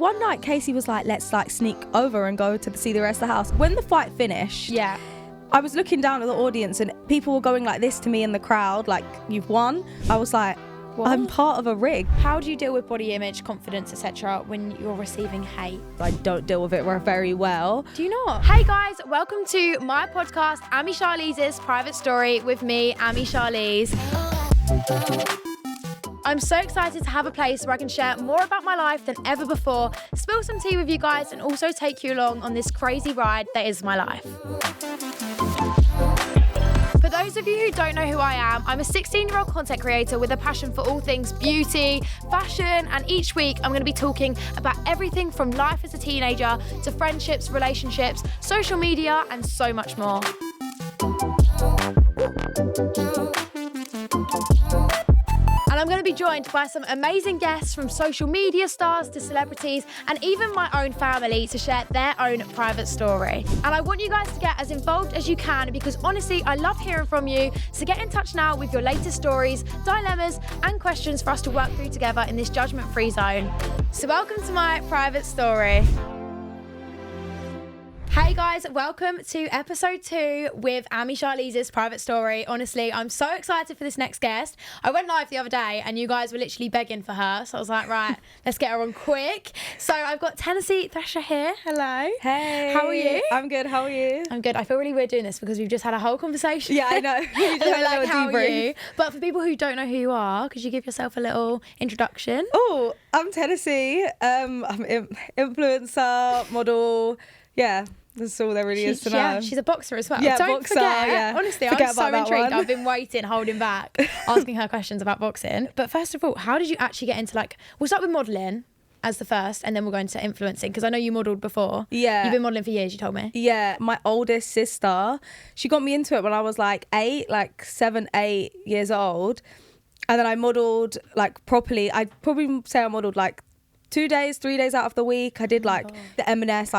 one night Kaci was like, let's like sneak over and go to see the rest of the house. When the fight finished, I was looking down at the audience and people were going like this to me in the crowd, like, you've won. I was like, what? I'm part of a rig. How do you deal with body image, confidence, etc. when you're receiving hate? I don't deal with it very well. Do you not? Hey guys, welcome to my podcast, Amy Charlize's Private Story with me, Amy Charlize. I'm so excited to have a place where I can share more about my life than ever before, spill some tea with you guys, and also take you along on this crazy ride that is my life. For those of you who don't know who I am, I'm a 16-year-old content creator with a passion for all things beauty, fashion, and each week I'm going to be talking about everything from life as a teenager to friendships, relationships, social media, and so much more. And I'm going to be joined by some amazing guests from social media stars to celebrities and even my own family to share their own private story. And I want you guys to get as involved as you can because honestly, I love hearing from you. So get in touch now with your latest stories, dilemmas, and questions for us to work through together in this judgment-free zone. So welcome to my private story. Hey guys, welcome to episode 2 with Amy Charlize's Private Story. Honestly, I'm so excited for this next guest. I went live the other day and you guys were literally begging for her. So I was like, right, let's get her on quick. So I've got Tennessee Thresher here. Hello. Hey. How are you? I'm good. How are you? I'm good. I feel really weird doing this because we've just had a whole conversation. Yeah, I know. You just we're like, how are you? But for people who don't know who you are, could you give yourself a little introduction? Oh, I'm Tennessee. I'm influencer, model. Yeah. That's all there really is to know. Yeah, she's a boxer as well. Yeah, don't boxer, forget. yeah. Honestly, Forget I'm so about that intrigued. one. I've been waiting, holding back, asking her questions about boxing. But first of all, how did you actually get into we'll start with modelling as the first and then we'll go into influencing because I know you modelled before. Yeah. You've been modelling for years, you told me. Yeah, my oldest sister, she got me into it when I was like 7, 8 years old. And then I modelled properly. I'd probably say I modelled 2 days, 3 days out of the week. I did the M&S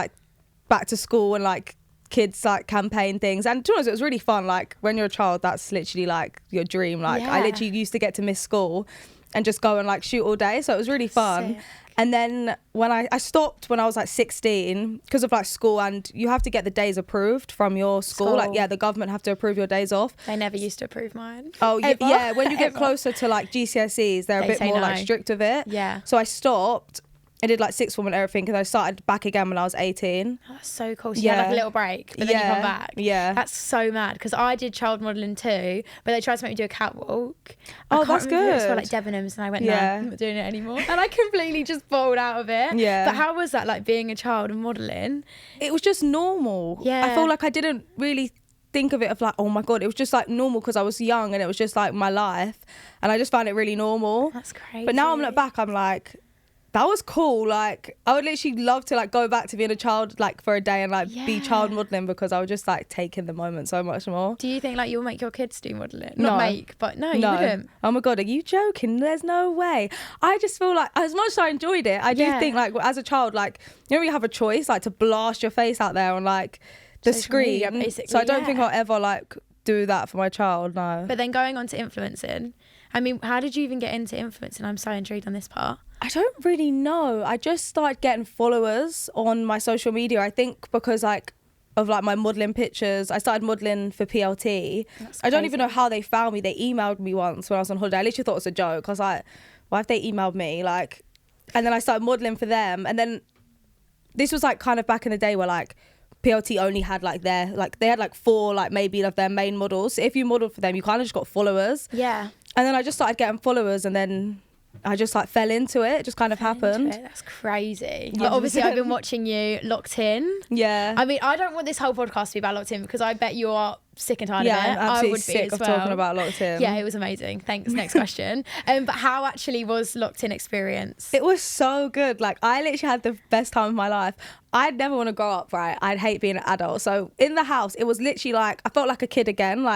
back to school and kids campaign things, and to be honest, it was really fun. When you're a child, that's literally your dream. I literally used to get to miss school and just go and shoot all day, so it was really fun. Sick. And then when I stopped when I was 16 because of school, and you have to get the days approved from your school. The government have to approve your days off. They never used to approve mine. Oh yeah, when you get closer to GCSEs, they're a bit more no. strict with it. Yeah. So I stopped. I did sixth form and everything, and I started back again when I was 18. Oh, that's so cool. So you had a little break, but then you come back. Yeah. That's so mad because I did child modelling too, but they tried to make me do a catwalk. Oh, that's good. It was for Debenhams, and I went, no, I'm not doing it anymore. And I completely just bowled out of it. Yeah. But how was that, being a child and modelling? It was just normal. Yeah. I feel I didn't really think of it of oh my God, it was just normal because I was young and it was just my life. And I just found it really normal. That's crazy. But now I'm back, I'm that was cool. I would literally love to go back to being a child for a day and be child modelling because I would just take in the moment so much more. Do you think you'll make your kids do modelling? No. Not make, but no, you wouldn't. Oh my God, are you joking? There's no way. I just feel as much as I enjoyed it, I do think as a child, you don't really have a choice to blast your face out there on the Social screen. media, basically, so I don't think I'll ever do that for my child, no. But then going on to influencing, I mean, how did you even get into influencing? I'm so intrigued on this part. I don't really know. I just started getting followers on my social media. I think because of my modelling pictures. I started modelling for PLT. I don't even know how they found me. They emailed me once when I was on holiday. I literally thought it was a joke. I was like, why have they emailed me? And then I started modelling for them. And then this was kind of back in the day where PLT only had they had 4 maybe of their main models. So if you modelled for them, you kind of just got followers. Yeah. And then I just started getting followers, and then I just fell into it. It just kind of happened. That's crazy. Yeah. But obviously, I've been watching you Locked In. Yeah. I mean, I don't want this whole podcast to be about Locked In because I bet you are sick and tired of it. I'm absolutely I would sick be as of talking about Locked In. Yeah, it was amazing. Thanks. Next question. But how actually was Locked In experience? It was so good. I literally had the best time of my life. I'd never want to grow up, right? I'd hate being an adult. So in the house, it was literally I felt like a kid again.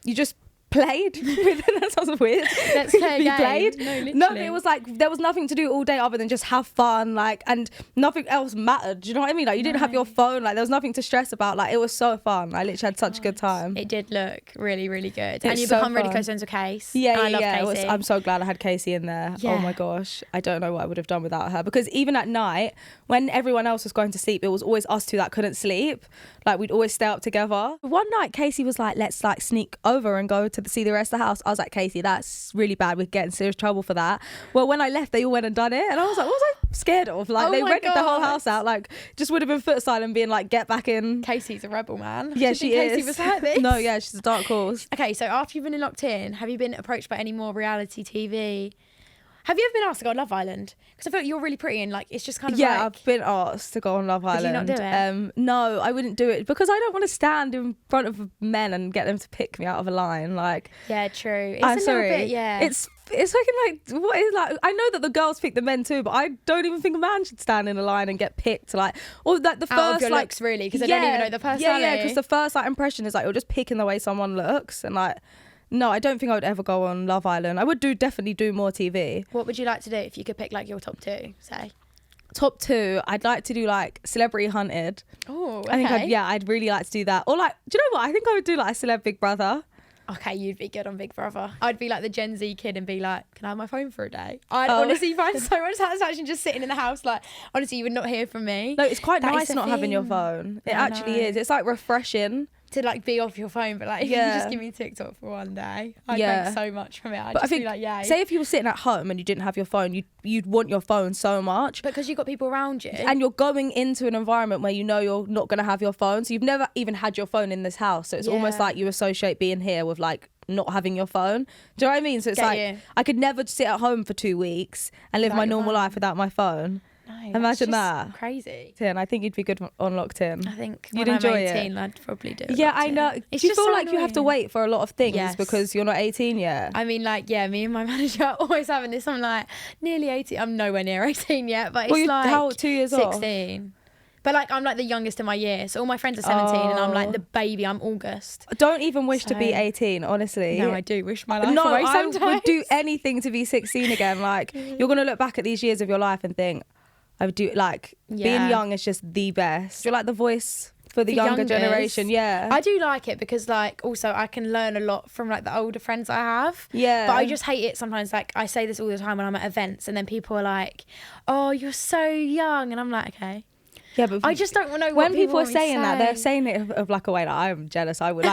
You just played with that sounds weird. Let's play a game. Played. No, literally. No, it was like there was nothing to do all day other than just have fun, like, and nothing else mattered. Do you know what I mean? Like, you didn't have your phone, like there was nothing to stress about. Like, it was so fun. I literally had such a good time. It did look really, really good. It's And you so become really fun. close friends with Kaci. Yeah, I love Kaci. I'm so glad I had Kaci in there. Yeah. Oh my gosh, I don't know what I would have done without her, because even at night when everyone else was going to sleep, it was always us two that couldn't sleep. Like, we'd always stay up together. One night Kaci was like, let's like sneak over and go to see the rest of the house. I was like, Kaci, that's really bad, we'd get in serious trouble for that. Well, when I left, they all went and done it, and I was like, what was I scared of? Like, they rented the whole house out. Like, just would have been foot silent being like, get back in. Kaci's a rebel, man. Yeah, Do you think she is. Kaci was like this? No, yeah, she's a dark horse. Okay, so after you've been locked in, have you been approached by any more reality TV? Have you ever been asked to go on Love Island? Because I feel like you're really pretty and like it's just kind of yeah, like... I've been asked to go on Love Island. Did you not do it? No, I wouldn't do it because I don't want to stand in front of men and get them to pick me out of a line. Like, yeah, true. It's I'm a sorry. little bit, yeah. It's fucking like, what is like, I know that the girls pick the men too, but I don't even think a man should stand in a line and get picked. Like, or like the first out of your like looks, really, because I don't even know the personality. Yeah, because the first like impression is like you're just picking the way someone looks, and like, no, I don't think I would ever go on Love Island. I would definitely do more TV. What would you like to do if you could pick like your top two, say? Top two, I'd like to do like Celebrity Hunted. Oh, okay. I think I'd really like to do that. Or like, do you know what? I think I would do like a Celeb Big Brother. Okay, you'd be good on Big Brother. I'd be like the Gen Z kid and be like, can I have my phone for a day? I'd honestly find so much satisfaction just sitting in the house. Like, honestly, you would not hear from me. No, it's quite That nice is the not having your thing. phone. It Yeah, I actually know. is. It's like refreshing. To like be off your phone, but like if you just give me TikTok for one day, I'd make so much from it. I'd But just I think, be like, yay. say if you were sitting at home and you didn't have your phone, you'd want your phone so much. Because you've got people around you. And you're going into an environment where you know you're not going to have your phone. So you've never even had your phone in this house. So it's almost like you associate being here with like not having your phone. Do you know what I mean? So it's I could never sit at home for 2 weeks and live my normal life without my phone. No, imagine that. Crazy. And I think you'd be good on Locked In. I think you'd when enjoy I'm 18, it. I'd probably do it. Yeah, I know. It's Do you just feel so like you have to annoying. wait for a lot of things because you're not 18 yet? I mean, like, yeah, me and my manager are always having this. I'm like, nearly 18. I'm nowhere near 18 yet, but it's like how 2 years 16. But like, I'm like the youngest in my year, so all my friends are 17, and I'm like the baby. I'm August. Don't even wish to be 18, honestly. No, I do wish my life away I sometimes. would do anything to be 16 again. Like, you're gonna look back at these years of your life and think, I would do like being young is just the best. You're like the voice for the younger generation. Yeah, I do like it because like also I can learn a lot from like the older friends I have. Yeah, but I just hate it sometimes. Like, I say this all the time when I'm at events, and then people are like, "Oh, you're so young," and I'm like, "Okay." Yeah, but I just don't know what when people are want me to saying that, say. they're saying it of like a way that I'm jealous. I would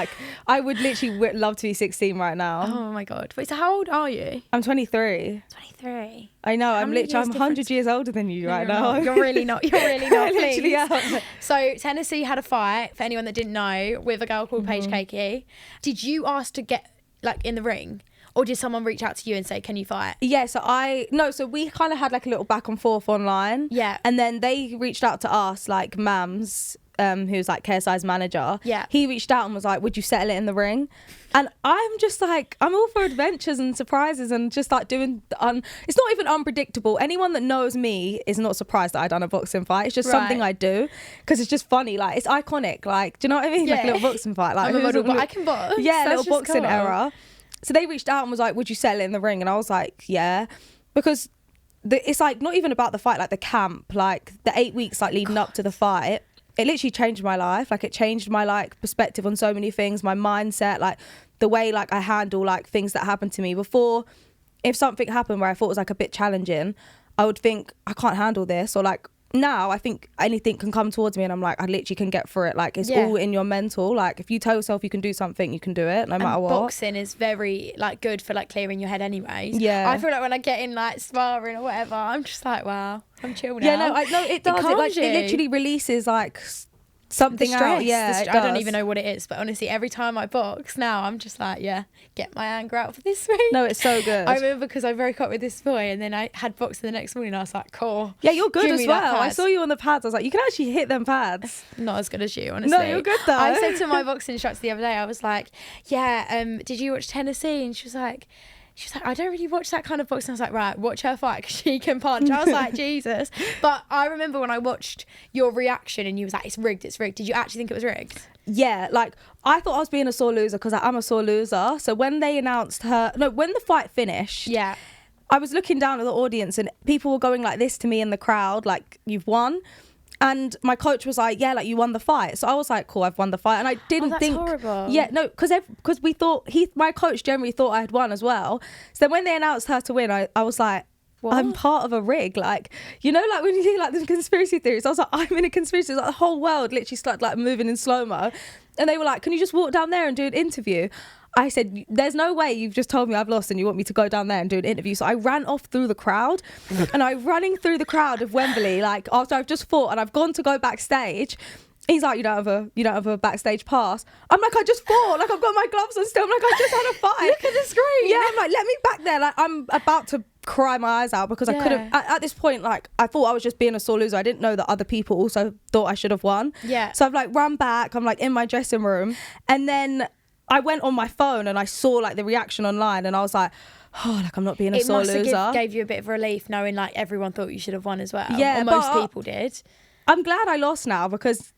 literally love to be 16 right now. Oh my god! Wait, so how old are you? I'm 23. 23. I know. I'm many literally. I'm years 100 years older than you right You're now. not. You're really not. You're really not. I Please. literally am. So Tennessee had a fight, for anyone that didn't know, with a girl called Paige Kaci. Did you ask to get like in the ring? Or did someone reach out to you and say, can you fight? Yeah, so we kind of had like a little back and forth online. Yeah. And then they reached out to us, like Mams, who's like KSI's manager. Yeah. He reached out and was like, would you settle it in the ring? And I'm just like, I'm all for adventures and surprises and just like doing, it's not even unpredictable. Anyone that knows me is not surprised that I've done a boxing fight. It's just something I do because it's just funny. Like, it's iconic. Like, do you know what I mean? Yeah. Like a little boxing fight. Like, I'm a model, but I can box. Yeah, That's little just boxing cool. era. So they reached out and was like, would you settle it in the ring? And I was like, yeah. Because it's like not even about the fight, like the camp, like the 8 weeks like leading up to the fight. It literally changed my life. Like, it changed my like perspective on so many things, my mindset, like the way like I handle like things that happened to me before. If something happened where I thought was like a bit challenging, I would think I can't handle this, or like now I think anything can come towards me and I'm like, I literally can get through it. Like, it's all in your mental. Like, if you tell yourself you can do something, you can do it no matter what. Boxing is very like good for like clearing your head anyways. Yeah, I feel like when I get in like sparring or whatever, I'm just like, wow, I'm chill now. Yeah, no, it does. It literally releases like something out. Yeah, I don't even know what it is, but honestly, every time I box now, I'm just like, yeah, get my anger out for this week. No, it's so good. I remember because I broke up with this boy, and then I had boxing the next morning. I was like, cool. Yeah, you're good as well. I saw you on the pads. I was like, you can actually hit them pads. Not as good as you, honestly. No, you're good though. I said to my boxing instructor the other day, I was like, yeah, did you watch Tennessee? And she was like, She was like, I don't really watch that kind of boxing. I was like, right, watch her fight because she can punch. I was like, Jesus. But I remember when I watched your reaction and you was like, it's rigged, it's rigged. Did you actually think it was rigged? Yeah, like I thought I was being a sore loser because I'm a sore loser. So when they announced when the fight finished, yeah, I was looking down at the audience and people were going like this to me in the crowd, like, you've won. And my coach was like, yeah, like, you won the fight. So I was like, cool, I've won the fight. And I didn't think... horrible. Yeah, no, because we thought... my coach generally thought I had won as well. So when they announced her to win, I was like, what? I'm part of a rig. Like, you know, like when you hear like the conspiracy theories, I was like, I'm in a conspiracy. Like the whole world literally started like moving in slow-mo. And they were like, can you just walk down there and do an interview? I said, there's no way you've just told me I've lost and you want me to go down there and do an interview. So I ran off through the crowd and I'm running through the crowd of Wembley, like after I've just fought and I've gone to go backstage. He's like, you don't have a backstage pass. I'm like, I just fought. Like, I've got my gloves on still. I'm like, I just had a fight. Look at the screen. Yeah, I'm like, let me back there. Like, I'm about to cry my eyes out because I couldn't. At this point, like, I thought I was just being a sore loser. I didn't know that other people also thought I should have won. Yeah. So I've like run back. I'm like in my dressing room. And then I went on my phone and I saw like the reaction online and I was like, oh, like I'm not being a sore loser. It must gave you a bit of relief knowing like everyone thought you should have won as well. Yeah, or most people did. I'm glad I lost now because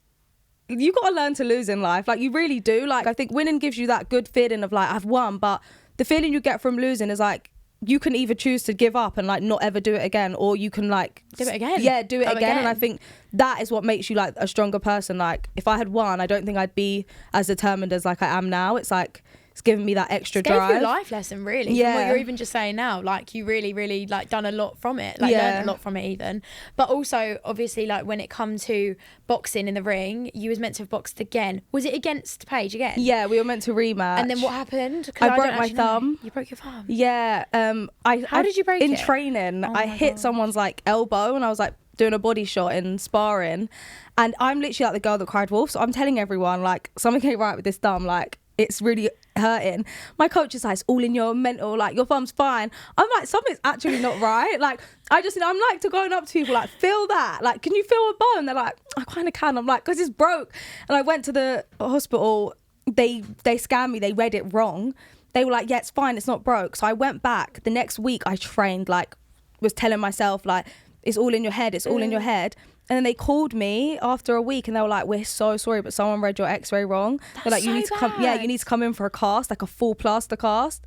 you got to learn to lose in life. Like, you really do. Like, I think winning gives you that good feeling of like, I've won. But the feeling you get from losing is like, you can either choose to give up and like not ever do it again, or you can like do it again. Yeah, do it again. And I think that is what makes you like a stronger person. Like, if I had won, I don't think I'd be as determined as like I am now. It's like, it's given me that extra drive. Gave you a life lesson, really. Yeah. From what you're even just saying now, like you really, really like done a lot from it. Like learned a lot from it even. But also, obviously, like when it comes to boxing in the ring, you was meant to have boxed again. Was it against Paige again? Yeah, we were meant to rematch. And then what happened? I broke my thumb. You broke your thumb? Yeah. How did you break it? In training, I hit someone's like elbow and I was like doing a body shot in sparring. And I'm literally like the girl that cried wolf. So I'm telling everyone like something ain't right with this thumb. Like, it's really hurting. My coach is like, it's all in your mental, like your thumb's fine. I'm like, something's actually not right. Like, I'm like to going up to people like, feel that, like, can you feel a bone? They're like, I kind of can. I'm like, because it's broke. And I went to the hospital, they scanned me, they read it wrong. They were like, yeah, it's fine, it's not broke. So I went back the next week. I trained, like, was telling myself like, it's all in your head, it's all in your head. And then they called me after a week and they were like, we're so sorry, but someone read your x-ray wrong. They're like, you need to come, you need to come in for a cast, like a full plaster cast.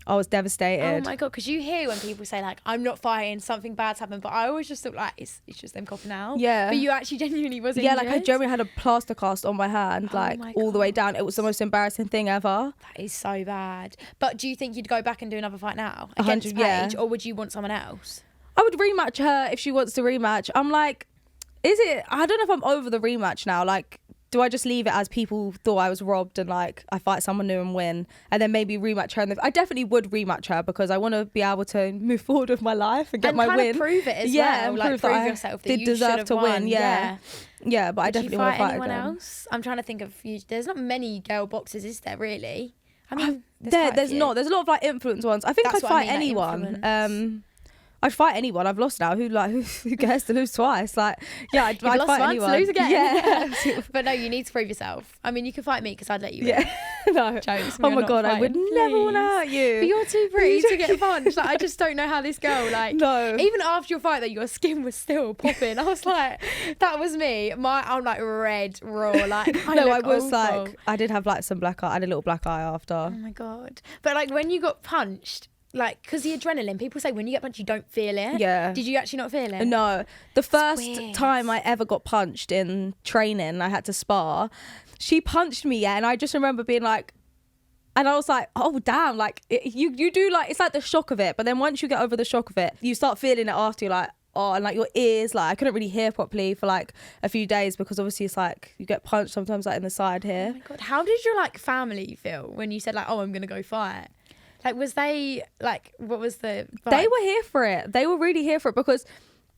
I was devastated. Oh my God, because you hear when people say like, I'm not fighting, something bad's happened, but I always just thought like, it's just them copping out. Yeah. But you actually genuinely was injured. Yeah, like I genuinely had a plaster cast on my hand, like all the way down. It was the most embarrassing thing ever. That is so bad. But do you think you'd go back and do another fight now against Paige, or would you want someone else? I would rematch her if she wants to rematch. I'm like, I don't know if I'm over the rematch now. Like, do I just leave it as people thought I was robbed and like I fight someone new and win and then maybe rematch her? I definitely would rematch her because I want to be able to move forward with my life and get my win. And prove it as well. Like prove yourself that you deserve to win. Yeah, but I definitely want to fight anyone again. else? I'm trying to think of you. There's not many girl boxers, is there really? I mean, there's not. There's a lot of like influence ones. I think I'd fight anyone. I'd fight anyone. I've lost now. Who cares to lose twice? Like, yeah, I'd fight anyone. To lose again. Yeah. But no, you need to prove yourself. I mean, you can fight me because I'd let you in. No. Jokes, oh my God, I would never want to hurt you. But you're too pretty to get punched. Like, I just don't know how this girl, like, no. Even after your fight, that your skin was still popping. I was like, that was me. I'm like red, raw. Like, I was awful. Like, I did have like some black eye. I had a little black eye after. Oh my God. But like when you got punched, like, because the adrenaline, people say when you get punched you don't feel it. Yeah. Did you actually not feel it? No. The first time I ever got punched in training, I had to spar. She punched me, and I just remember being like, and I was like, oh damn, like you do, like, it's like the shock of it, but then once you get over the shock of it, you start feeling it after. You're like, oh, and like your ears, like I couldn't really hear properly for like a few days because obviously it's like you get punched sometimes like in the side here. Oh my God. How did your like family feel when you said like, oh, I'm gonna go fight? Like, was they, like, what was the vibe? They were here for it. They were really here for it because,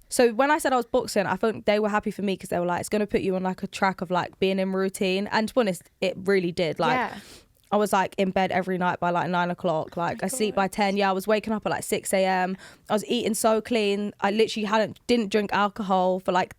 so when I said I was boxing, I think they were happy for me because they were like, it's going to put you on, like, a track of, like, being in routine. And to be honest, it really did. Like, I was, like, in bed every night by, like, 9 o'clock. Like, I sleep by 10. Yeah, I was waking up at, like, 6 a.m. I was eating so clean. I literally didn't drink alcohol for, like,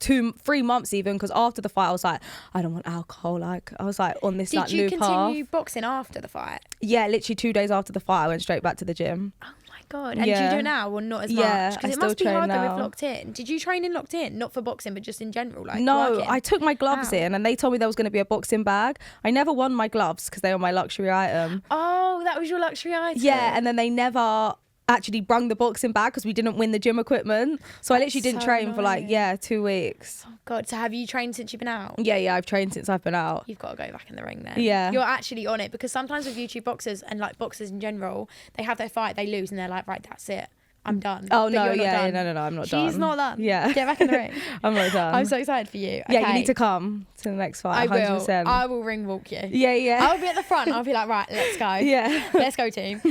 3 months even, because after the fight I was like, I don't want alcohol. Like I was like on this Did like you loop continue path. boxing after the fight? Yeah, literally 2 days after the fight I went straight back to the gym. Oh my God. And do you do it now or not as much? Yeah, Because I it must be still hard train though now. with locked in. Did you train in locked in? Not for boxing, but just in general? Like No, working? I took my gloves How? in and they told me there was going to be a boxing bag. I never won my gloves because they were my luxury item. Oh, that was your luxury item? Yeah, and then they never actually brung the boxing bag because we didn't win the gym equipment. So I literally didn't so train for like, annoying. 2 weeks. Oh God. So have you trained since you've been out? Yeah, I've trained since I've been out. You've got to go back in the ring then. Yeah. You're actually on it, because sometimes with YouTube boxers and like boxers in general, they have their fight, they lose, and they're like, right, that's it. I'm done. Oh, But no, you're not yeah, done. no, I'm not done. She's not done. Yeah. Get back in the ring. I'm not done. I'm so excited for you. Yeah, you Okay. need to come to the next fight, I 100%. will. I will ring walk you. Yeah. I'll be at the front. I'll be like, right, let's go. Yeah. Let's go, team.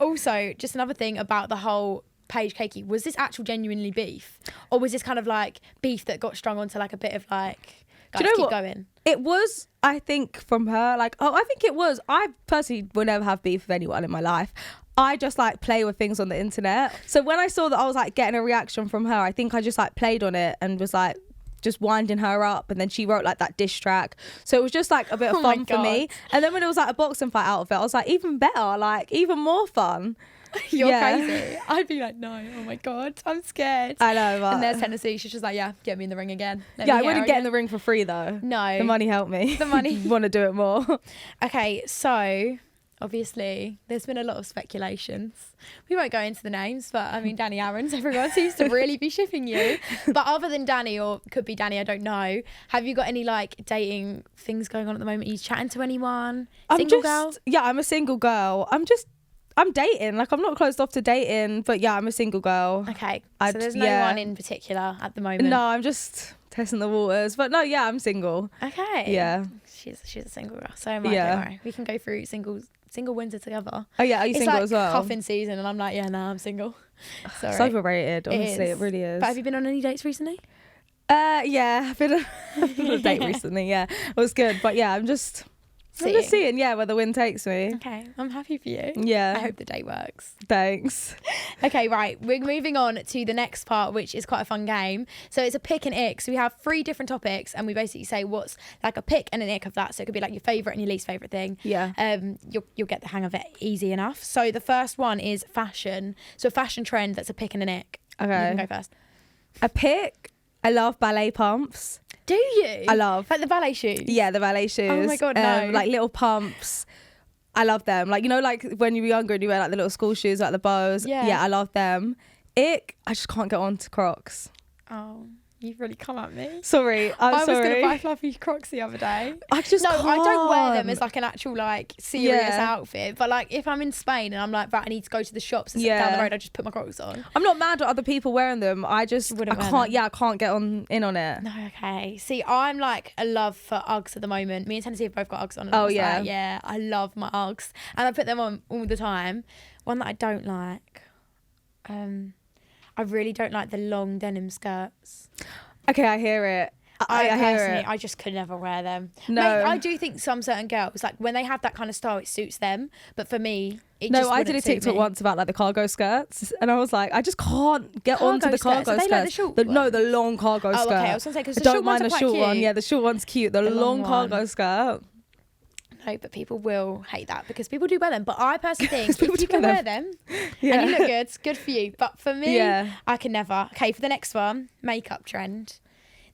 Also, just another thing about the whole Paige Kaci, was this actual genuinely beef? Or was this kind of like beef that got strung onto like a bit of like, guys, Do you know keep what? going? It was, I think, from her, like, I think it was. I personally will never have beef with anyone in my life. I just like play with things on the internet. So when I saw that I was like getting a reaction from her, I think I just like played on it and was like just winding her up, and then she wrote like that diss track. So it was just like a bit of Oh my fun for me. And then when it was like a boxing fight out of it, I was like, even better, like even more fun. You're Yeah. crazy. I'd be like, no, oh my God, I'm scared. I know, but And there's Tennessee. She's just like, yeah, get me in the ring again. I wouldn't get in the ring for free though. No. The money helped me. The money. Want to do it more. Okay, so obviously there's been a lot of speculations. We won't go into the names, but I mean, Danny Aarons, everyone seems to really be shipping you. But other than Danny, or could be Danny, I don't know, have you got any like dating things going on at the moment? Are you chatting to anyone? Single girl? Yeah, I'm a single girl. I'm dating. Like, I'm not closed off to dating, but yeah, I'm a single girl. Okay, so there's no one in particular at the moment? No, I'm just testing the waters. But no, yeah, I'm single. Okay. Yeah. She's a single girl. So am I, Yeah. don't worry. We can go through single winter together. Oh yeah, are you It's single like as well? cuffing season, and I'm like, yeah, no, I'm single. Sorry. It's overrated, honestly. is. It really is. But have you been on any dates recently? Yeah, I've been on a date recently. Yeah, it was good. But yeah, I'm just seeing, yeah, where the wind takes me. Okay, I'm happy for you. Yeah. I hope the date works. Thanks. Okay, right. We're moving on to the next part, which is quite a fun game. So it's a pick and ick. So we have 3 different topics, and we basically say what's like a pick and an ick of that. So it could be like your favourite and your least favourite thing. Yeah. You'll get the hang of it easy enough. So the first one is fashion. So a fashion trend that's a pick and an ick. Okay. You can go first. A pick. I love ballet pumps. Do you? I love. Like the ballet shoes? Yeah, the ballet shoes. Oh my God, no. Like little pumps. I love them. Like, you know, like when you were younger and you wear like the little school shoes, like the bows. Yeah. Yeah, I love them. Ick, I just can't get on to Crocs. Oh, you've really come at me. Sorry, I was sorry. going to buy fluffy Crocs the other day. I just No, can't. I don't wear them as like an actual like serious Yeah. outfit. But like if I'm in Spain and I'm like, right, I need to go to the shops and sit down the road, I just put my Crocs on. I'm not mad at other people wearing them. I just, Wouldn't I wear can't, them. yeah, I can't get in on it. No, okay. See, I'm like a love for Uggs at the moment. Me and Tennessee have both got Uggs on. And Oh, I was yeah. like, yeah, I love my Uggs. And I put them on all the time. One that I don't like, I really don't like the long denim skirts. Okay, I hear it. I hear personally, it. I just could never wear them. No. Mate, I do think some certain girls, like when they have that kind of style, it suits them. But for me, it No, just I did a wouldn't suit TikTok me. once about like the cargo skirts, and I was like, I just can't get Cargo onto the skirts? cargo Are they skirts. like the short No, the ones? long cargo skirt. okay, I was gonna say, 'cause I the don't short mind ones the are quite short one. cute. Yeah, the short one's cute. The long long cargo skirt. No, but people will hate that because people do wear them. But I personally think People if you do can wear wear them and you look good, it's good for you. But for me, Yeah. I can never. Okay, for the next one, makeup trend.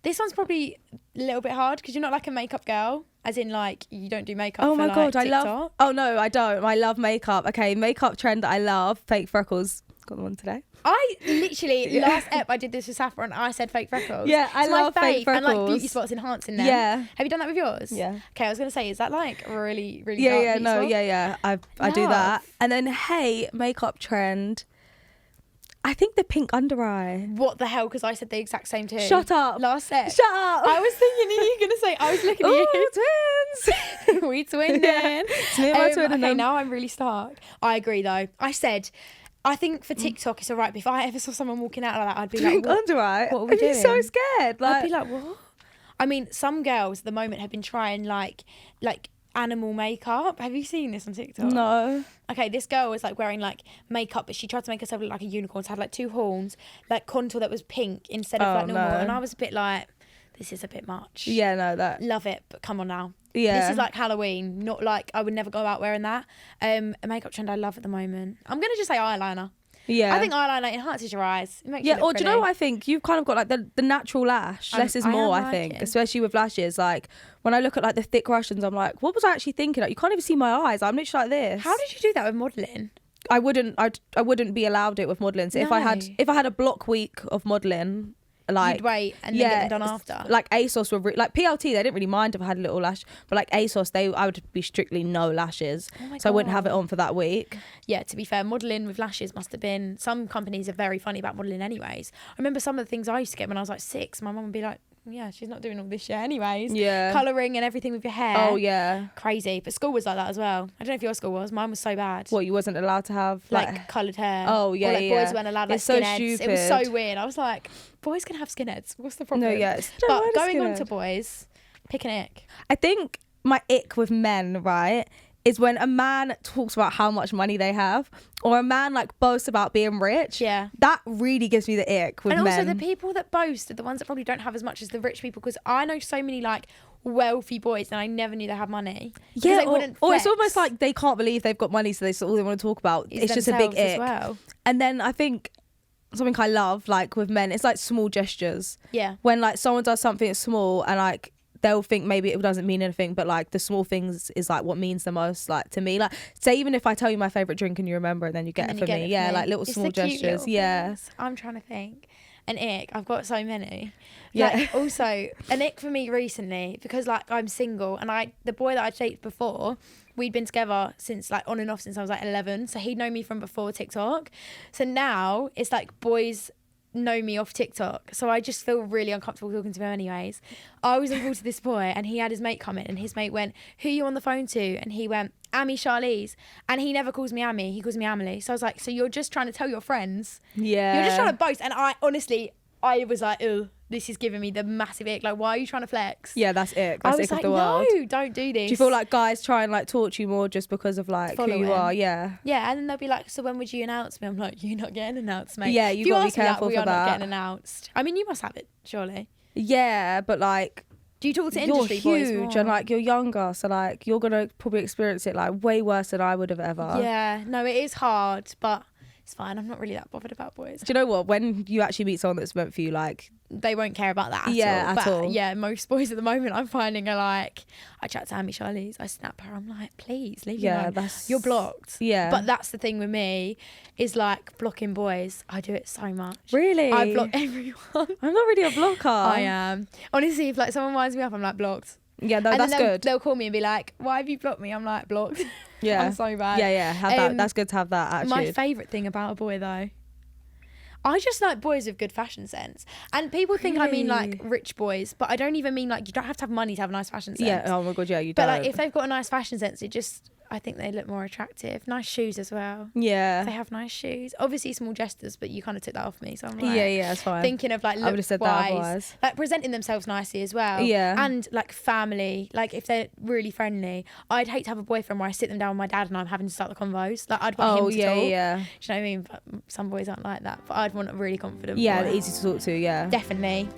This one's probably a little bit hard because you're not like a makeup girl, as in like you don't do makeup. Oh for, my like, god, I TikTok. love. Oh no, I don't. I love makeup. Okay, makeup trend that I love. Fake freckles. Got one today. I literally Yeah. last ep I did this with Saffron. I said fake freckles. Yeah, I It's love my fake fave, and like freckles. beauty spots enhancing them. Yeah. Have you done that with yours? Yeah. Okay, I was gonna say, is that like really, really Yeah, dark yeah, beauty no, spot? yeah. I do that. Love. And then hey, makeup trend. I think the pink under eye. What the hell? Because I said the exact same too. Shut up. Last set. Shut up. I was thinking you were gonna say. I was looking at Ooh, you. twins. We twinning. Yeah. It's me and my twin and Okay, them. now I'm really stark. I agree though. I said, I think for TikTok it's alright. But if I ever saw someone walking out like that, I'd be like, Pink what? under eye. what are we I'd be so doing? scared. I'd be like, what? I mean, some girls at the moment have been trying like animal makeup. Have you seen this on TikTok? no. Okay, this girl was like wearing like makeup, but she tried to make herself look like a unicorn. So had like 2 horns, like contour that was pink instead of Oh, like normal. no. And I was a bit like, this is a bit much. Yeah, no, that. Love it, but come on now. Yeah. This is like Halloween, not like I would never go out wearing that. A makeup trend I love at the moment. I'm going to just say eyeliner. Yeah. I think eyeliner enhances your eyes. It makes you look or do pretty. you know what I think? You've kind of got like the natural lash. Less is more, I think. Especially with lashes. Like when I look at like the thick Russians, I'm like, what was I actually thinking? Like, you can't even see my eyes. I'm literally like this. How did you do that with modelling? I wouldn't be allowed it with modelling. So if I had a block week of modelling, like, you'd wait and then get them done after. Like ASOS were like PLT, they didn't really mind if I had a little lash, but like ASOS, I would be strictly no lashes, so I wouldn't have it on for that week. Yeah, to be fair, modelling with lashes must have been. Some companies are very funny about modelling, anyways. I remember some of the things I used to get when I was like 6. My mum would be like, yeah, she's not doing all this shit anyways. Yeah. Colouring and everything with your hair. Oh yeah. Crazy. But school was like that as well. I don't know if your school was. Mine was so bad. What, you wasn't allowed to have like coloured hair? Oh yeah, or like yeah. boys weren't allowed like it's so skinheads. stupid. It was so weird. I was like, boys can have skinheads. What's the problem? No, yeah. But going on to boys, pick an ick. I think my ick with men, right, is when a man talks about how much money they have, or a man like boasts about being rich. Yeah. That really gives me the ick with men. And also the people that boast are the ones that probably don't have as much as the rich people, because I know so many like wealthy boys and I never knew they had money. Yeah, they wouldn't or it's flex. almost like they can't believe they've got money, so that's all they want to talk about. It's just a big themselves as ick. well. And then I think something I love, like with men, it's like small gestures. Yeah. When like someone does something small and like they'll think maybe it doesn't mean anything, but like the small things is like what means the most, like to me. Like say even if I tell you my favourite drink and you remember, and then you get it for me. Yeah, like little small gestures. Yeah. I'm trying to think. An ick, I've got so many. Yeah. Like, also, an ick for me recently, because like I'm single and the boy that I dated before, we'd been together since like on and off since I was like 11. So he'd known me from before TikTok. So now it's like boys know me off TikTok. So I just feel really uncomfortable talking to him anyways. I was on call to this boy and he had his mate come in and his mate went, who are you on the phone to? And he went, Amy Charlize. And he never calls me Amy, he calls me Amelie. So I was like, so you're just trying to tell your friends? Yeah. You're just trying to boast. And I honestly, I was like, oh, this is giving me the massive ick. Like, why are you trying to flex? Yeah, that's ick. I That's was ick like, of the world. no, don't do this. Do you feel like guys try and like talk to you more just because of like who you are? Yeah. Yeah, and then they'll be like, so when would you announce me? I'm like, you're not getting announced, mate. Yeah, you gotta be careful we for are that. not getting announced. I mean, you must have it, surely. Yeah, but like, do you talk to you're industry boys huge more? and like you're younger, so like you're gonna probably experience it like way worse than I would have ever. Yeah, no, it is hard, but it's fine. I'm not really that bothered about boys. Do you know what? When you actually meet someone that's meant for you, like they won't care about that at all. But yeah, most boys at the moment I'm finding are like, I chat to Amy Charlize, I snap her, I'm like, please leave me alone. You're blocked. Yeah. But that's the thing with me, is like blocking boys. I do it so much. Really? I block everyone. I'm not really a blocker. I am. Honestly, if like someone winds me up, I'm like blocked. Yeah, no, and that's then good. They'll call me and be like, why have you blocked me? I'm like, blocked. Yeah. I'm so bad. Yeah, have that. That's good to have that attitude. My favourite thing about a boy though, I just like boys with good fashion sense. And people think I mean like rich boys, but I don't even mean like you don't have to have money to have a nice fashion sense. Yeah, oh my God, yeah, you but don't. like if they've got a nice fashion sense, I think they look more attractive. Nice shoes as well. Yeah. They have nice shoes. Obviously small gestures, but you kind of took that off me. So I'm like, yeah, it's fine. Thinking of like I would have said that otherwise. like presenting themselves nicely as well. Yeah. And like family, like if they're really friendly. I'd hate to have a boyfriend where I sit them down with my dad and I'm having to start the convos. Like I'd want him to talk. Yeah. Do you know what I mean? But some boys aren't like that. But I'd want a really confident Yeah, boy. they're easy to talk to, yeah. Definitely.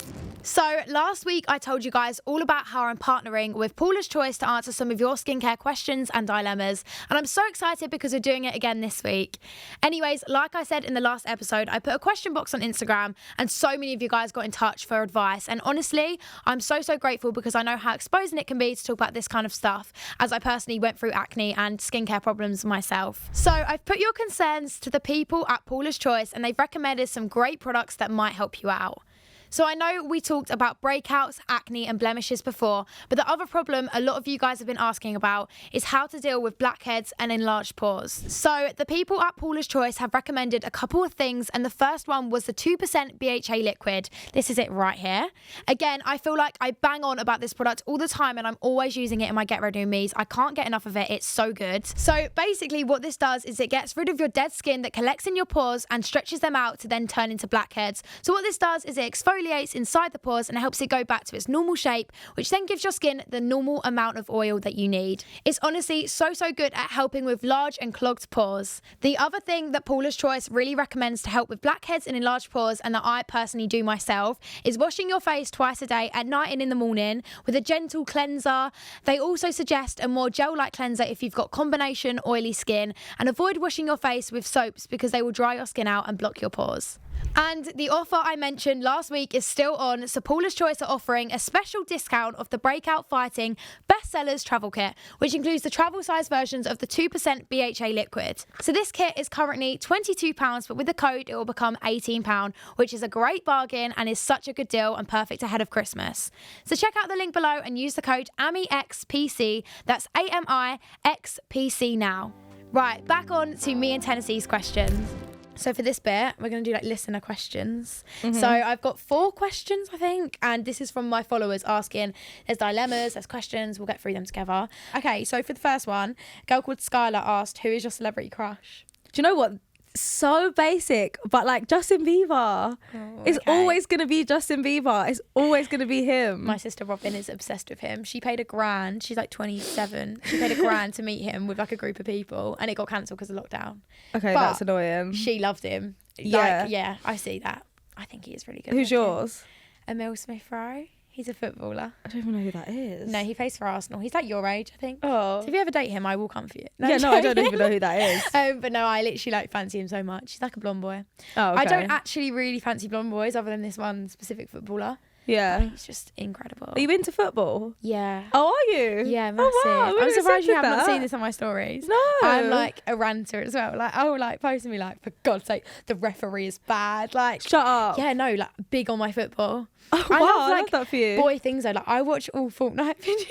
So last week I told you guys all about how I'm partnering with Paula's Choice to answer some of your skincare questions and dilemmas, and I'm so excited because we're doing it again this week. Anyways, like I said in the last episode, I put a question box on Instagram and so many of you guys got in touch for advice, and honestly I'm so grateful because I know how exposing it can be to talk about this kind of stuff, as I personally went through acne and skincare problems myself. So I've put your concerns to the people at Paula's Choice and they've recommended some great products that might help you out. So I know we talked about breakouts, acne and blemishes before, but the other problem a lot of you guys have been asking about is how to deal with blackheads and enlarged pores. So the people at Paula's Choice have recommended a couple of things, and the first one was the 2% BHA liquid. This is it right here. Again, I feel like I bang on about this product all the time and I'm always using it in my Get Ready With Me's. I can't get enough of it. It's so good. So basically what this does is it gets rid of your dead skin that collects in your pores and stretches them out to then turn into blackheads. So what this does is it exfoliates exfoliates inside the pores and helps it go back to its normal shape, which then gives your skin the normal amount of oil that you need. It's honestly so good at helping with large and clogged pores. The other thing that Paula's Choice really recommends to help with blackheads and enlarged pores, and that I personally do myself, is washing your face twice a day, at night and in the morning, with a gentle cleanser. They also suggest a more gel-like cleanser if you've got combination oily skin, and avoid washing your face with soaps because they will dry your skin out and block your pores. And the offer I mentioned last week is still on, so Paula's Choice are offering a special discount of the Breakout Fighting Bestsellers Travel Kit, which includes the travel size versions of the 2% BHA liquid. So this kit is currently £22, but with the code it will become £18, which is a great bargain and is such a good deal and perfect ahead of Christmas. So check out the link below and use the code AMIXPC, that's AMIXPC now. Right, back on to me and Tennessee's questions. So for this bit, we're going to do like listener questions. So I've got 4 questions, I think. And this is from my followers asking, there's dilemmas, there's questions. We'll get through them together. Okay, so for the first one, a girl called Skylar asked, who is your celebrity crush? Do you know what? So basic, but like Justin Bieber. It's always going to be Justin Bieber. It's always going to be him. My sister Robin is obsessed with him. She paid £1,000. She's like 27. She paid £1,000 to meet him with like a group of people, and it got cancelled because of lockdown. Okay, but that's annoying. She loved him. Yeah. Like, yeah, I see that. I think he is really good. Who's yours? Emil Smith-Rowe. He's a footballer. I don't even know who that is. No, he plays for Arsenal. He's like your age, I think. Oh. So if you ever date him, I will come for you. No, I don't even know who that is. But no, I literally like fancy him so much. He's like a blonde boy. Oh, okay. I don't actually really fancy blonde boys other than this one specific footballer. Yeah. But he's just incredible. Are you into football? Yeah. Oh, are you? Yeah, massive. Oh, wow. I I'm wouldn't surprised you have have not that. seen this on my stories. No. I'm like a ranter as well. Like, oh, like posting me like, for God's sake, the referee is bad. Like, Shut up. yeah, no, like big on my football. Oh, I wow, love, I like, love that for you. boy things though. Like, I watch all Fortnite videos.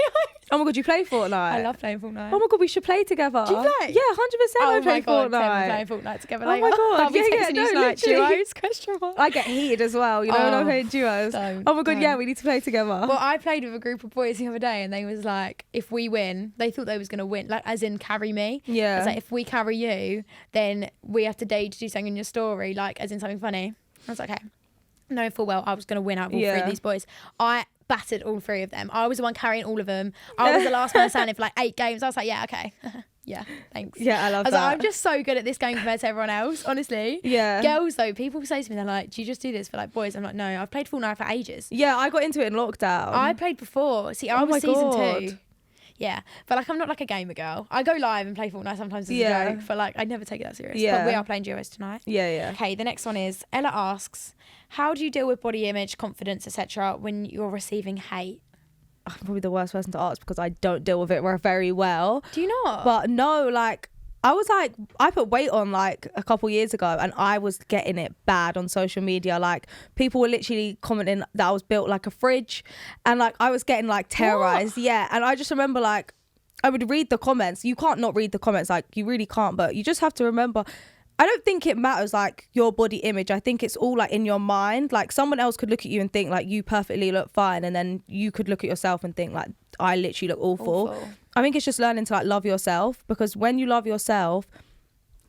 Oh my God, you play Fortnite? I love playing Fortnite. Oh my God, we should play together. Do you play? Yeah, 100% I play my God, Fortnite. We're playing Fortnite together Oh later. my God, I'll be texting you tonight. literally. Duos, question mark. I get heated as well, you know, when I'm playing duos. Don't. Oh my God, yeah, we need to play together. Well, I played with a group of boys the other day, and they was like, if we win, they thought they was going to win, like as in carry me. Yeah. It's like, if we carry you, then we have to dare you to do something in your story, like as in something funny. I was like, okay. Knowing full well I was going to win out of all 3 of these boys. I battered all 3 of them. I was the one carrying all of them. I was the last man standing for like 8 games. I was like, yeah, okay. Yeah, thanks. Yeah, I love that. that. Like, I'm just so good at this game compared to everyone else, honestly. Yeah. Girls though, people say to me, they're like, do you just do this for like boys? I'm like, no, I've played Fortnite for ages. Yeah, I got into it in lockdown. I played before. See, I Oh was my season God. 2. Yeah, but like I'm not like a gamer girl. I go live and play Fortnite sometimes as a joke, but like I never take it that serious. Yeah. But we are playing duos tonight. Yeah. Okay, the next one is Ella asks, how do you deal with body image, confidence, etc. when you're receiving hate? I'm probably the worst person to ask because I don't deal with it very well. Do you not? But no, like, I put weight on like a couple years ago and I was getting it bad on social media. Like, people were literally commenting that I was built like a fridge and like I was getting like terrorized. What? Yeah. And I just remember like I would read the comments. You can't not read the comments, like you really can't, but you just have to remember, I don't think it matters like your body image. I think it's all like in your mind. Like someone else could look at you and think like you perfectly look fine, and then you could look at yourself and think like I literally look awful. I think it's just learning to like love yourself, because when you love yourself,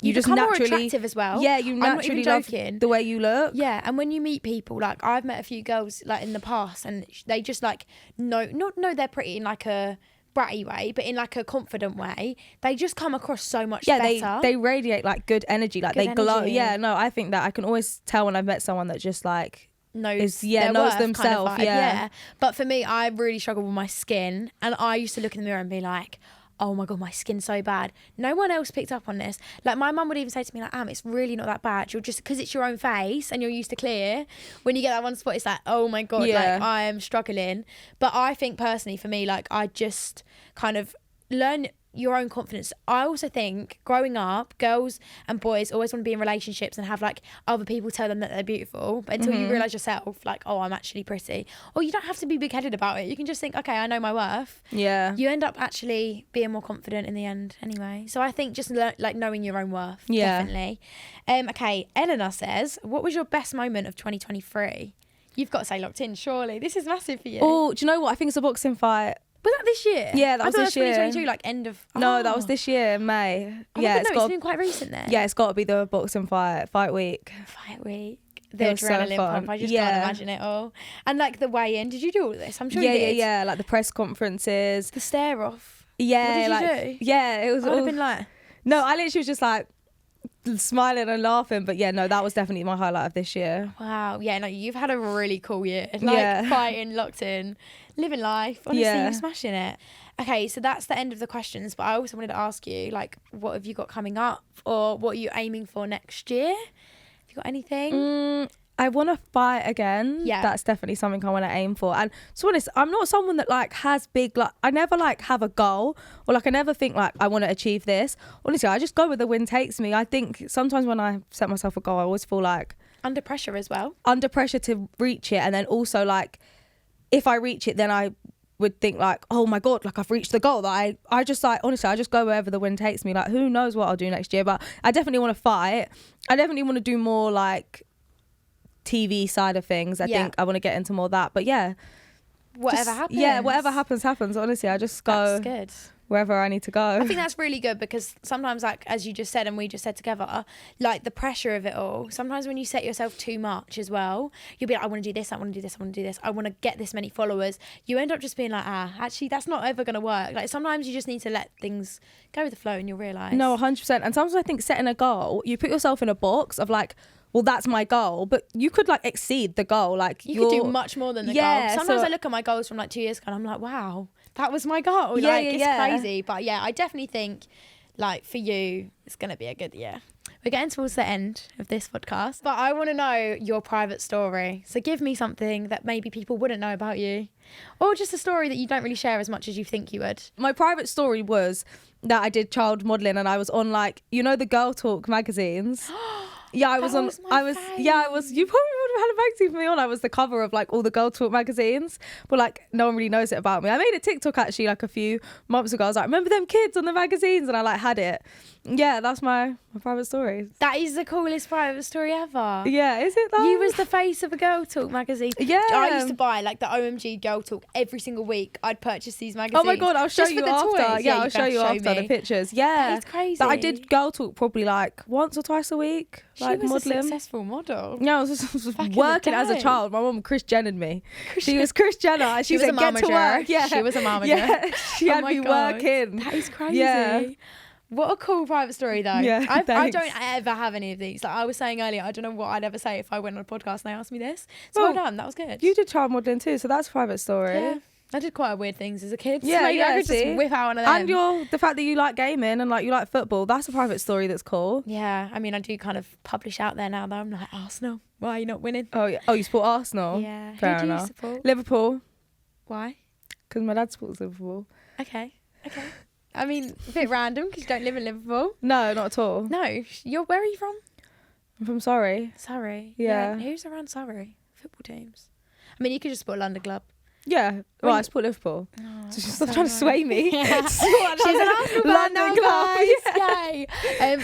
you just naturally more attractive as well. Yeah, you naturally love the way you look. Yeah, and when you meet people, like I've met a few girls like in the past, and they just like know they're pretty in like a bratty way, but in like a confident way. They just come across so much better. They radiate like good energy, like they glow. Yeah, no, I think that I can always tell when I've met someone that just like knows themselves. Kind of yeah. But for me, I really struggle with my skin, and I used to look in the mirror and be like, oh my God, my skin's so bad. No one else picked up on this. Like my mum would even say to me like, it's really not that bad. You're just, because it's your own face and you're used to clear, when you get that one spot, it's like, oh my God, like I am struggling. But I think personally for me, like I just kind of learn your own confidence. I also think growing up, girls and boys always want to be in relationships and have like other people tell them that they're beautiful, but until you realise yourself like, oh, I'm actually pretty, or you don't have to be big-headed about it. You can just think, okay, I know my worth. Yeah, you end up actually being more confident in the end anyway. So I think just like knowing your own worth. Definitely. Okay, Eleanor says, what was your best moment of 2023? You've got to say locked in, surely. This is massive for you. Oh, do you know what? I think it's a boxing fight. Was that this year? Yeah, that was this year. 2022, like end of... No, that was this year, May. Yeah, it's been quite recent then. Yeah, it's got to be the boxing fight week. Fight week. the adrenaline pump. I just can't imagine it all. And like the weigh-in, did you do all of this? I'm sure you did. Yeah, like the press conferences. The stare off. Yeah. What did you do? Yeah, it was I would have been like... No, I literally was just like smiling and laughing. But yeah, no, that was definitely my highlight of this year. Wow. Yeah, no, you've had a really cool year. Like fighting, locked in, living life. Honestly, you're smashing it. Okay, so that's the end of the questions. But I also wanted to ask you, like, what have you got coming up? Or what are you aiming for next year? Have you got anything? I want to fight again. Yeah. That's definitely something I want to aim for. And to be honest, I'm not someone that like has big, like I never like have a goal or like I never think like I want to achieve this. Honestly, I just go where the wind takes me. I think sometimes when I set myself a goal, I always feel like under pressure as well. Under pressure to reach it. And then also like if I reach it, then I would think like, oh my God, like I've reached the goal. That I just like, honestly, I just go wherever the wind takes me. Like who knows what I'll do next year, but I definitely want to fight. I definitely want to do more like TV side of things. I think I want to get into more of that, but whatever happens. Yeah, whatever happens. Honestly, I just go wherever I need to go. I think that's really good because sometimes, like as you just said and we just said together, like the pressure of it all, sometimes when you set yourself too much as well, you'll be like, I want to do this, I want to do this, I want to do this, I want to get this many followers. You end up just being like, actually that's not ever going to work. Like sometimes you just need to let things go with the flow and you'll realise. No, 100%. And sometimes I think setting a goal, you put yourself in a box of like, well, that's my goal, but you could like exceed the goal. Like you could do much more than the goal. Sometimes I look at my goals from like 2 years ago and I'm like, wow, that was my goal. It's crazy. But yeah, I definitely think like for you, it's going to be a good year. We're getting towards the end of this podcast, but I want to know your private story. So give me something that maybe people wouldn't know about you, or just a story that you don't really share as much as you think you would. My private story was that I did child modelling and I was on like, you know, the Girl Talk magazines. Yeah, I was you probably would have had a magazine for me on. I was the cover of like all the Girl Talk magazines, but like no one really knows it about me. I made a TikTok actually like a few months ago. I was like, remember them kids on the magazines? And I like had it. Yeah, that's my private story. That is the coolest private story ever. Yeah, is it though? You was the face of a Girl Talk magazine. Yeah. I used to buy like the OMG Girl Talk every single week. I'd purchase these magazines. Oh my God, I'll show you after. Toys. Yeah, I'll show you after the pictures. Yeah. That's crazy. But I did Girl Talk probably like once or twice a week. Like she was modelling. A successful model. Yeah, I was just working as a child. My mum Kris Jennered me. She was Kris Jenner. She said, get to work. Yeah. She was a momager. Yeah. She had me working. That is crazy. Yeah. What a cool private story though. Yeah, I don't ever have any of these. Like I was saying earlier, I don't know what I'd ever say if I went on a podcast and they asked me this. So well done. That was good. You did child modelling too, so that's a private story. Yeah. I did quite weird things as a kid. Yeah, so I could just whip out one of them. And the fact that you like gaming and like you like football, that's a private story that's cool. Yeah, I mean, I do kind of publish out there now though. I'm like, Arsenal, why are you not winning? Oh, yeah. Oh, you support Arsenal? Yeah. Fair Who do enough. you support? Liverpool. Why? Because my dad supports Liverpool. Okay. I mean, a bit random because you don't live in Liverpool. No, not at all. No, where are you from? I'm from Surrey. Surrey. Yeah. Who's around Surrey? Football teams. I mean, you could just support a London club. Yeah, well, I support Liverpool. Oh, so she's not trying to sway me. Yeah. She's an Arsenal London club. Yay!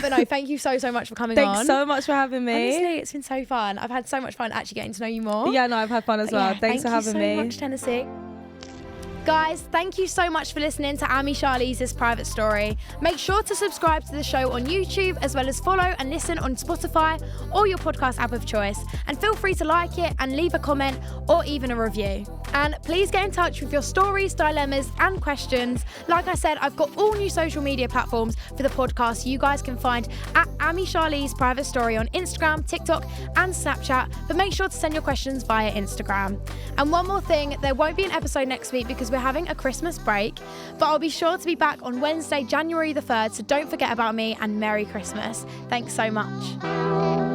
But no, thank you so much for coming on. Thanks so much for having me. Honestly, it's been so fun. I've had so much fun actually getting to know you more. Yeah, no, I've had fun as well. Yeah, Thanks for having me. Thank you so much, Tennessee. Guys, thank you so much for listening to Ami Charlize's private story. Make sure to subscribe to the show on YouTube, as well as follow and listen on Spotify or your podcast app of choice. And feel free to like it and leave a comment or even a review. And please get in touch with your stories, dilemmas and questions. Like I said, I've got all new social media platforms for the podcast. You guys can find at Ami Charlize's private story on Instagram, TikTok and Snapchat. But make sure to send your questions via Instagram. And one more thing, there won't be an episode next week because we're having a Christmas break, but I'll be sure to be back on Wednesday, January the 3rd, so don't forget about me and Merry Christmas. Thanks so much.